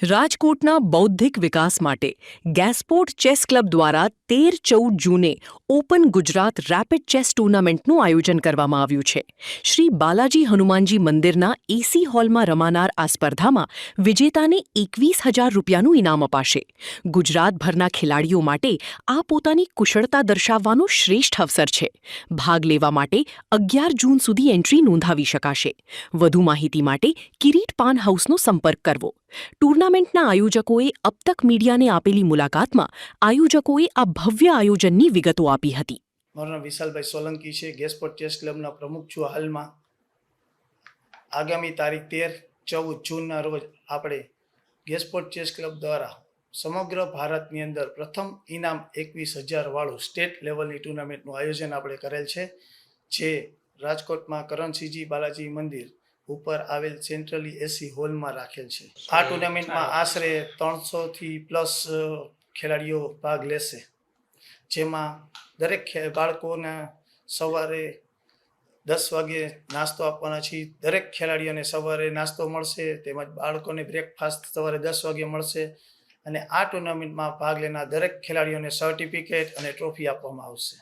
રાજકોટના બૌદ્ધિક વિકાસ માટે ગેસપોર્ટ ચેસ ક્લબ દ્વારા 13-14 જૂને ઓપન ગુજરાત રેપિડ ચેસ ટૂર્નામેન્ટનું આયોજન કરવામાં આવ્યું છે. શ્રી બાલાજી હનુમાનજી મંદિરના એસી હોલમાં રમાનાર આ સ્પર્ધામાં વિજેતાને 21,000 રૂપિયાનું ઇનામ અપાશે. ગુજરાતભરના ખેલાડીઓ માટે આ પોતાની કુશળતા દર્શાવવાનો શ્રેષ્ઠ અવસર છે. ભાગ લેવા માટે 11 જૂન સુધી એન્ટ્રી નોંધાવી શકાશે. વધુ માહિતી માટે કિરીટ પાન હાઉસનો સંપર્ક કરવો. ટૂર્નામેન્ટના આયોજકોએ અબ તક મીડિયાને આપેલી મુલાકાતમાં આયોજકોએ આ ભવ્ય આયોજનની વિગતો આપી હતી. મારું નામ વિશાલભાઈ સોલંકી છે. ગેસપોર્ટ ચેસ ક્લબના પ્રમુખ છું હાલમાં. આગામી તારીખ 13-14 જૂનના રોજ આપણે ગેસપોર્ટ ચેસ ક્લબ દ્વારા સમગ્ર ભારતની અંદર પ્રથમ ઇનામ 21,000 વાળું સ્ટેટ લેવલની ટુર્નામેન્ટનું આયોજન આપણે કરેલ છે, જે રાજકોટમાં કરણસિંહજી બાલાજી મંદિર ઉપર આવેલ સેન્ટ્રલી એસી હોલમાં રાખેલ છે. આ ટુર્નામેન્ટમાં આશરે 300થી પ્લસ ખેલાડીઓ ભાગ લેશે, જેમાં દરેક બાળકોને સવારે 10 વાગે નાસ્તો આપવાના છે. દરેક ખેલાડીઓને સવારે નાસ્તો મળશે, તેમજ બાળકોને બ્રેકફાસ્ટ સવારે 10 વાગે મળશે અને આ ટુર્નામેન્ટમાં ભાગ લેનાર દરેક ખેલાડીઓને સર્ટિફિકેટ અને ટ્રોફી આપવામાં આવશે.